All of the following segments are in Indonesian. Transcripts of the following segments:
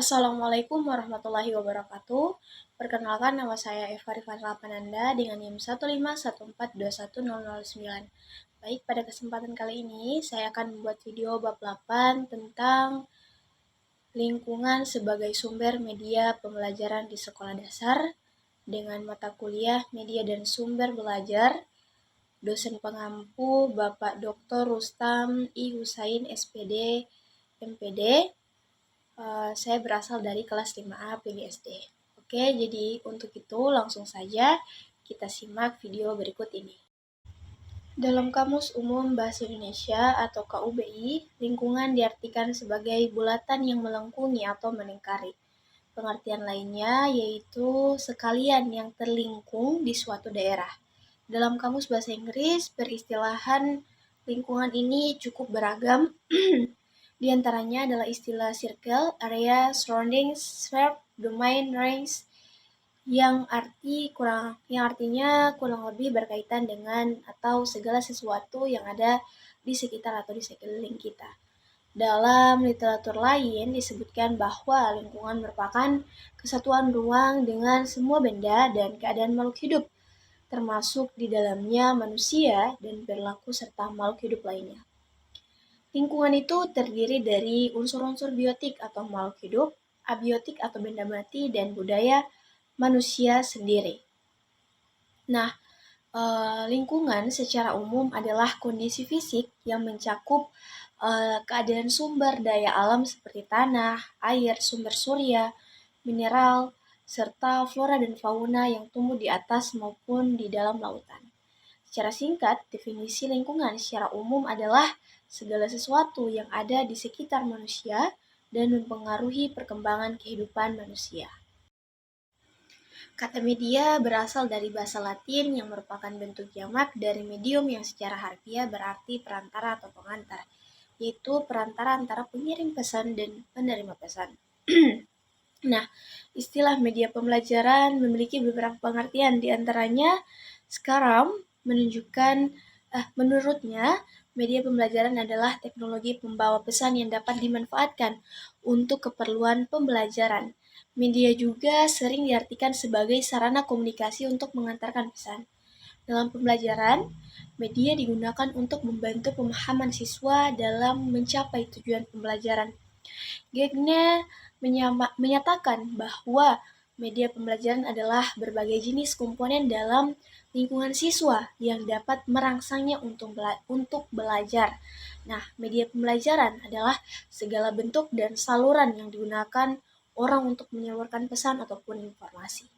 Assalamualaikum warahmatullahi wabarakatuh. Perkenalkan, nama saya Eva Rifana Pananda dengan NIM 151421009. Baik, pada kesempatan kali ini saya akan membuat video bab 8 tentang lingkungan sebagai sumber media pembelajaran di sekolah dasar dengan mata kuliah Media dan Sumber Belajar. Dosen pengampu Bapak Dr. Rustam I. Husain SPD, MPD. Saya berasal dari kelas 5A PGSD. Oke, jadi untuk itu langsung saja kita simak video berikut ini. Dalam Kamus Umum Bahasa Indonesia atau KUBI, lingkungan diartikan sebagai bulatan yang melengkungi atau melingkari. Pengertian lainnya yaitu sekalian yang terlingkung di suatu daerah. Dalam Kamus Bahasa Inggris, peristilahan lingkungan ini cukup beragam. Di antaranya adalah istilah circle, area, surroundings, sphere, domain, range, yang artinya kurang lebih berkaitan dengan atau segala sesuatu yang ada di sekitar atau di sekeliling kita. Dalam literatur lain disebutkan bahwa lingkungan merupakan kesatuan ruang dengan semua benda dan keadaan makhluk hidup, termasuk di dalamnya manusia dan perilaku serta makhluk hidup lainnya. Lingkungan itu terdiri dari unsur-unsur biotik atau makhluk hidup, abiotik atau benda mati, dan budaya manusia sendiri. Nah, lingkungan secara umum adalah kondisi fisik yang mencakup keadaan sumber daya alam seperti tanah, air, sumber surya, mineral, serta flora dan fauna yang tumbuh di atas maupun di dalam lautan. Secara singkat, definisi lingkungan secara umum adalah segala sesuatu yang ada di sekitar manusia dan mempengaruhi perkembangan kehidupan manusia. Kata media berasal dari bahasa Latin yang merupakan bentuk jamak dari medium yang secara harfiah berarti perantara atau pengantar, yaitu perantara antara pengirim pesan dan penerima pesan. Nah, istilah media pembelajaran memiliki beberapa pengertian, di antaranya sekarang menurutnya media pembelajaran adalah teknologi pembawa pesan yang dapat dimanfaatkan untuk keperluan pembelajaran. Media juga sering diartikan sebagai sarana komunikasi untuk mengantarkan pesan. Dalam pembelajaran, media digunakan untuk membantu pemahaman siswa dalam mencapai tujuan pembelajaran. Gegne menyatakan bahwa media pembelajaran adalah berbagai jenis komponen dalam lingkungan siswa yang dapat merangsangnya untuk belajar. Nah, media pembelajaran adalah segala bentuk dan saluran yang digunakan orang untuk menyalurkan pesan ataupun informasi.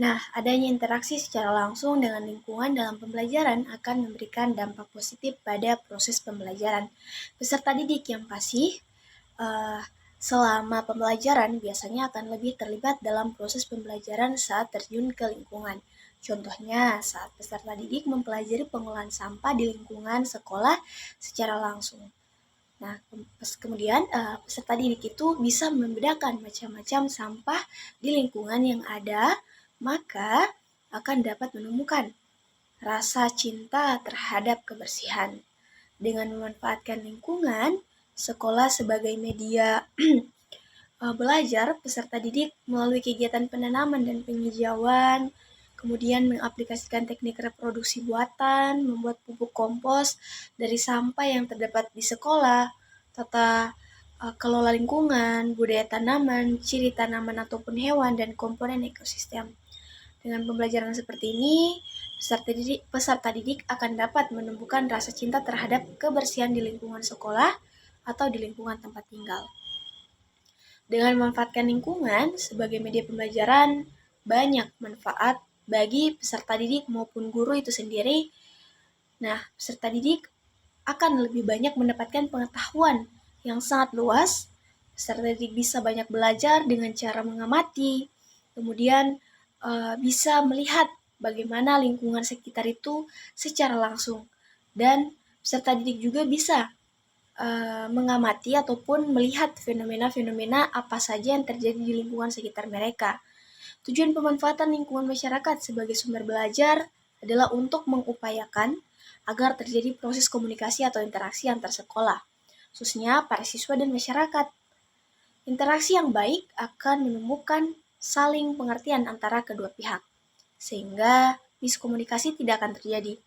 Nah, adanya interaksi secara langsung dengan lingkungan dalam pembelajaran akan memberikan dampak positif pada proses pembelajaran. Peserta didik yang pasif selama pembelajaran biasanya akan lebih terlibat dalam proses pembelajaran saat terjun ke lingkungan. Contohnya, saat peserta didik mempelajari pengolahan sampah di lingkungan sekolah secara langsung. Nah, kemudian peserta didik itu bisa membedakan macam-macam sampah di lingkungan yang ada, maka akan dapat menemukan rasa cinta terhadap kebersihan. Dengan memanfaatkan lingkungan, sekolah sebagai media belajar, peserta didik melalui kegiatan penanaman dan penghijauan, kemudian mengaplikasikan teknik reproduksi buatan, membuat pupuk kompos dari sampah yang terdapat di sekolah, tata kelola lingkungan, budaya tanaman, ciri tanaman ataupun hewan, dan komponen ekosistem. Dengan pembelajaran seperti ini, peserta didik akan dapat menumbuhkan rasa cinta terhadap kebersihan di lingkungan sekolah atau di lingkungan tempat tinggal. Dengan memanfaatkan lingkungan sebagai media pembelajaran, banyak manfaat bagi peserta didik maupun guru itu sendiri. Nah, peserta didik akan lebih banyak mendapatkan pengetahuan yang sangat luas. Peserta didik bisa banyak belajar dengan cara mengamati, kemudian bisa melihat bagaimana lingkungan sekitar itu secara langsung. Dan peserta didik juga bisa mengamati ataupun melihat fenomena-fenomena apa saja yang terjadi di lingkungan sekitar mereka. Tujuan pemanfaatan lingkungan masyarakat sebagai sumber belajar adalah untuk mengupayakan agar terjadi proses komunikasi atau interaksi antar sekolah, khususnya para siswa dan masyarakat. Interaksi yang baik akan menemukan saling pengertian antara kedua pihak, sehingga miskomunikasi tidak akan terjadi.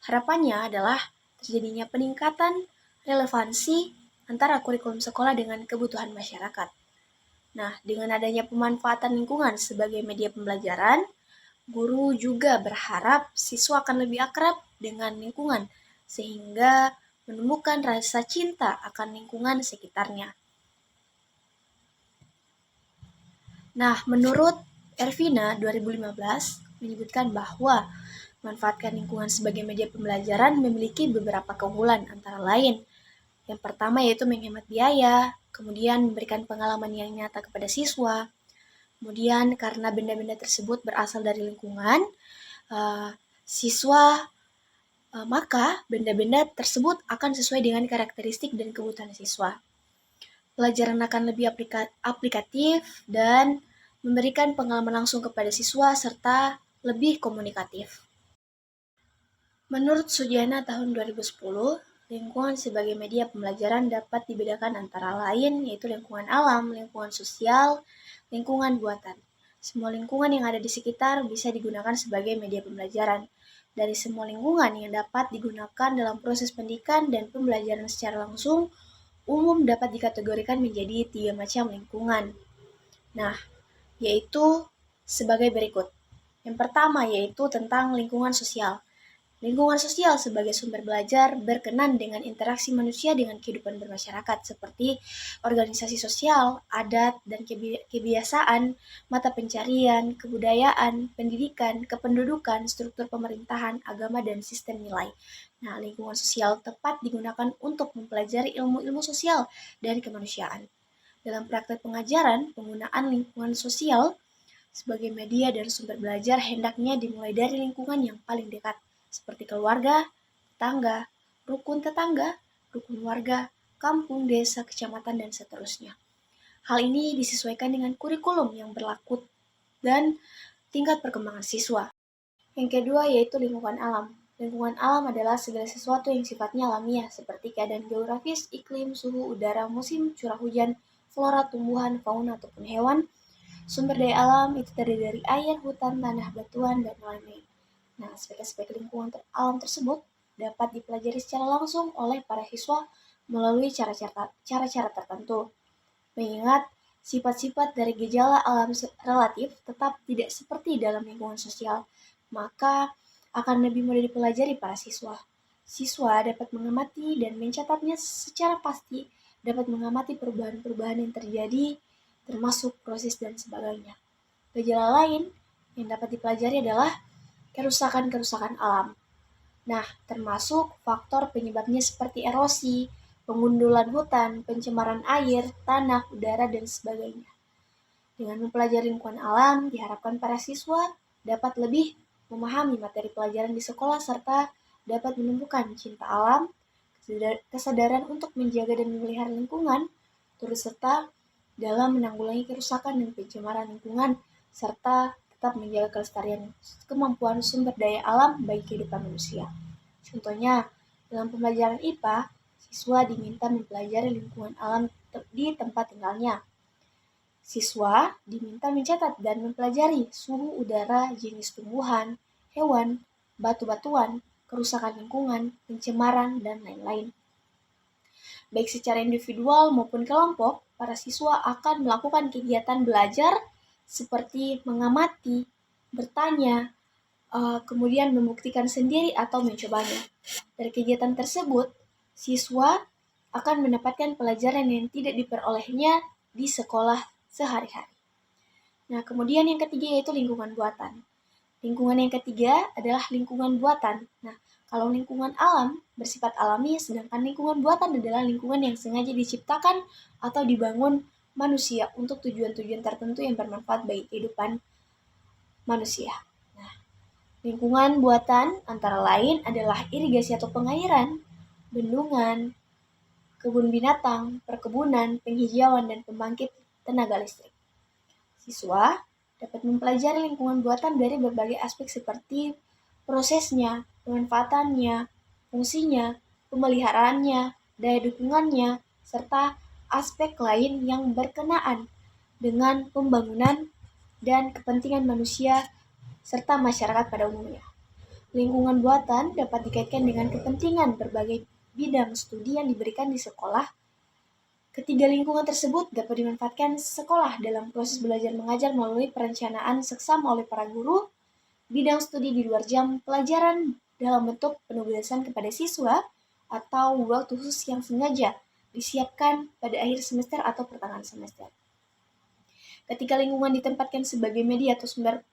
Harapannya adalah terjadinya peningkatan relevansi antara kurikulum sekolah dengan kebutuhan masyarakat. Nah, dengan adanya pemanfaatan lingkungan sebagai media pembelajaran, guru juga berharap siswa akan lebih akrab dengan lingkungan, sehingga menemukan rasa cinta akan lingkungan sekitarnya. Nah, menurut Ervina 2015 menyebutkan bahwa manfaatkan lingkungan sebagai media pembelajaran memiliki beberapa keunggulan, antara lain yang pertama yaitu menghemat biaya, kemudian memberikan pengalaman yang nyata kepada siswa, kemudian karena benda-benda tersebut berasal dari lingkungan, siswa maka benda-benda tersebut akan sesuai dengan karakteristik dan kebutuhan siswa. Pelajaran akan lebih aplikatif dan memberikan pengalaman langsung kepada siswa serta lebih komunikatif. Menurut Sujana tahun 2010, lingkungan sebagai media pembelajaran dapat dibedakan antara lain yaitu lingkungan alam, lingkungan sosial, lingkungan buatan. Semua lingkungan yang ada di sekitar bisa digunakan sebagai media pembelajaran. Dari semua lingkungan yang dapat digunakan dalam proses pendidikan dan pembelajaran secara langsung, umum dapat dikategorikan menjadi 3 macam lingkungan. Nah, yaitu sebagai berikut. Yang pertama yaitu tentang lingkungan sosial. Lingkungan sosial sebagai sumber belajar berkenan dengan interaksi manusia dengan kehidupan bermasyarakat seperti organisasi sosial, adat, dan kebiasaan, mata pencarian, kebudayaan, pendidikan, kependudukan, struktur pemerintahan, agama, dan sistem nilai. Nah, lingkungan sosial tepat digunakan untuk mempelajari ilmu-ilmu sosial dan kemanusiaan. Dalam praktek pengajaran, penggunaan lingkungan sosial sebagai media dan sumber belajar hendaknya dimulai dari lingkungan yang paling dekat, seperti keluarga, tetangga, rukun warga, kampung, desa, kecamatan, dan seterusnya. Hal ini disesuaikan dengan kurikulum yang berlaku dan tingkat perkembangan siswa. Yang kedua yaitu lingkungan alam. Lingkungan alam adalah segala sesuatu yang sifatnya alamiah, seperti keadaan geografis, iklim, suhu, udara, musim, curah hujan, flora, tumbuhan, fauna, ataupun hewan. Sumber daya alam itu terdiri dari air, hutan, tanah, batuan, dan lain-lain. Nah, aspek-aspek lingkungan alam tersebut dapat dipelajari secara langsung oleh para siswa melalui cara-cara tertentu. Mengingat sifat-sifat dari gejala alam relatif tetap tidak seperti dalam lingkungan sosial, maka akan lebih mudah dipelajari para siswa. Siswa dapat mengamati dan mencatatnya secara pasti, dapat mengamati perubahan-perubahan yang terjadi, termasuk proses dan sebagainya. Gejala lain yang dapat dipelajari adalah kerusakan-kerusakan alam. Nah, termasuk faktor penyebabnya seperti erosi, pengundulan hutan, pencemaran air, tanah, udara, dan sebagainya. Dengan mempelajari lingkungan alam, diharapkan para siswa dapat lebih memahami materi pelajaran di sekolah serta dapat menemukan cinta alam, kesadaran untuk menjaga dan memelihara lingkungan, turut serta dalam menanggulangi kerusakan dan pencemaran lingkungan, serta tetap menjaga kelestarian kemampuan sumber daya alam bagi kehidupan manusia. Contohnya, dalam pembelajaran IPA, siswa diminta mempelajari lingkungan alam di tempat tinggalnya. Siswa diminta mencatat dan mempelajari suhu udara, jenis tumbuhan, hewan, batu-batuan, kerusakan lingkungan, pencemaran, dan lain-lain. Baik secara individual maupun kelompok, para siswa akan melakukan kegiatan belajar seperti mengamati, bertanya, kemudian membuktikan sendiri atau mencobanya. Dari kegiatan tersebut, siswa akan mendapatkan pelajaran yang tidak diperolehnya di sekolah sehari-hari. Nah, kemudian yang ketiga yaitu lingkungan buatan. Lingkungan yang ketiga adalah lingkungan buatan. Nah, kalau lingkungan alam bersifat alami, sedangkan lingkungan buatan adalah lingkungan yang sengaja diciptakan atau dibangun manusia untuk tujuan-tujuan tertentu yang bermanfaat bagi kehidupan manusia. Nah, lingkungan buatan antara lain adalah irigasi atau pengairan, bendungan, kebun binatang, perkebunan, penghijauan, dan pembangkit tenaga listrik. Siswa dapat mempelajari lingkungan buatan dari berbagai aspek seperti prosesnya, pemanfaatannya, fungsinya, pemeliharaannya, daya dukungannya, serta aspek lain yang berkenaan dengan pembangunan dan kepentingan manusia serta masyarakat pada umumnya. Lingkungan buatan dapat dikaitkan dengan kepentingan berbagai bidang studi yang diberikan di sekolah. Ketiga lingkungan tersebut dapat dimanfaatkan sekolah dalam proses belajar mengajar melalui perencanaan seksama oleh para guru, bidang studi di luar jam pelajaran dalam bentuk penugasan kepada siswa, atau waktu khusus yang sengaja disiapkan pada akhir semester atau pertengahan semester. Ketika lingkungan ditempatkan sebagai media atau sumber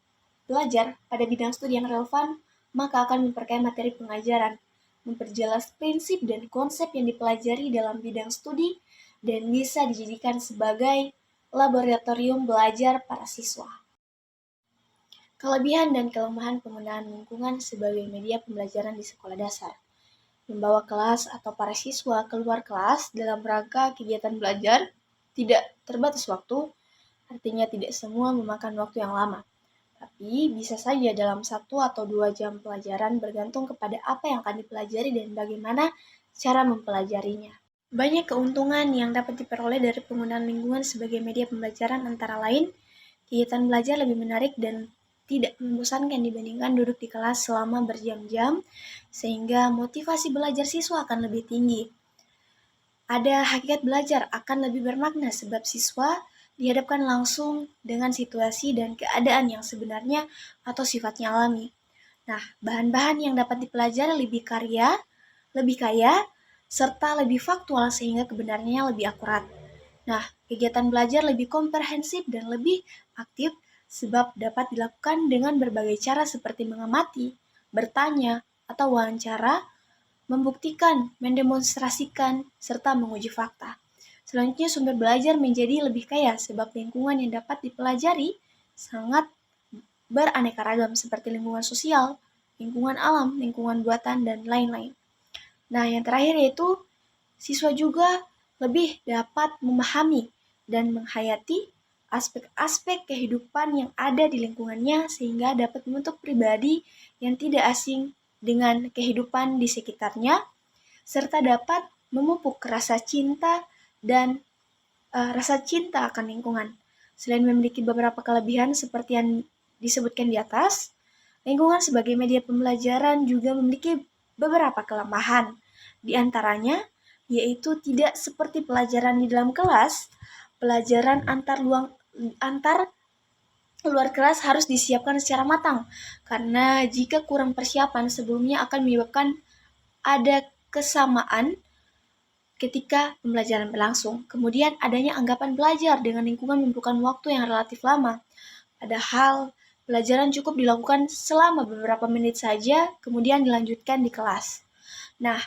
belajar pada bidang studi yang relevan, maka akan memperkaya materi pengajaran, memperjelas prinsip dan konsep yang dipelajari dalam bidang studi, dan bisa dijadikan sebagai laboratorium belajar para siswa. Kelebihan dan kelemahan penggunaan lingkungan sebagai media pembelajaran di sekolah dasar. Membawa kelas atau para siswa keluar kelas dalam rangka kegiatan belajar tidak terbatas waktu, artinya tidak semua memakan waktu yang lama. Tapi bisa saja dalam 1 atau 2 jam pelajaran bergantung kepada apa yang akan dipelajari dan bagaimana cara mempelajarinya. Banyak keuntungan yang dapat diperoleh dari penggunaan lingkungan sebagai media pembelajaran antara lain, kegiatan belajar lebih menarik dan tidak membosankan dibandingkan duduk di kelas selama berjam-jam, sehingga motivasi belajar siswa akan lebih tinggi. Ada hakikat belajar akan lebih bermakna sebab siswa dihadapkan langsung dengan situasi dan keadaan yang sebenarnya atau sifatnya alami. Nah, bahan-bahan yang dapat dipelajari lebih kaya, serta lebih faktual sehingga kebenarannya lebih akurat. Nah, kegiatan belajar lebih komprehensif dan lebih aktif sebab dapat dilakukan dengan berbagai cara seperti mengamati, bertanya, atau wawancara, membuktikan, mendemonstrasikan, serta menguji fakta. Selanjutnya, sumber belajar menjadi lebih kaya sebab lingkungan yang dapat dipelajari sangat beraneka ragam seperti lingkungan sosial, lingkungan alam, lingkungan buatan, dan lain-lain. Nah, yang terakhir yaitu siswa juga lebih dapat memahami dan menghayati aspek-aspek kehidupan yang ada di lingkungannya sehingga dapat membentuk pribadi yang tidak asing dengan kehidupan di sekitarnya, serta dapat memupuk rasa cinta dan rasa cinta akan lingkungan. Selain memiliki beberapa kelebihan seperti yang disebutkan di atas, lingkungan sebagai media pembelajaran juga memiliki beberapa kelemahan. Di antaranya, yaitu tidak seperti pelajaran di dalam kelas, pelajaran antar luar kelas harus disiapkan secara matang, karena jika kurang persiapan sebelumnya akan menyebabkan ada kesamaan ketika pembelajaran berlangsung. Kemudian adanya anggapan belajar dengan lingkungan memerlukan waktu yang relatif lama. Padahal pelajaran cukup dilakukan selama beberapa menit saja, kemudian dilanjutkan di kelas. Nah,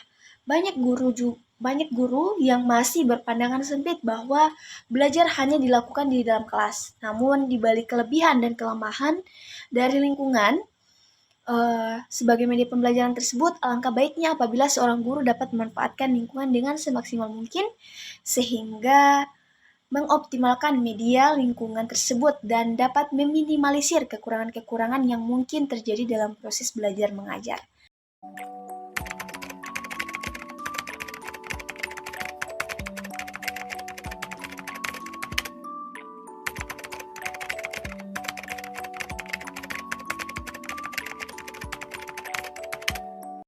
banyak guru yang masih berpandangan sempit bahwa belajar hanya dilakukan di dalam kelas. Namun di balik kelebihan dan kelemahan dari lingkungan sebagai media pembelajaran tersebut, alangkah baiknya apabila seorang guru dapat memanfaatkan lingkungan dengan semaksimal mungkin sehingga mengoptimalkan media lingkungan tersebut dan dapat meminimalisir kekurangan-kekurangan yang mungkin terjadi dalam proses belajar mengajar.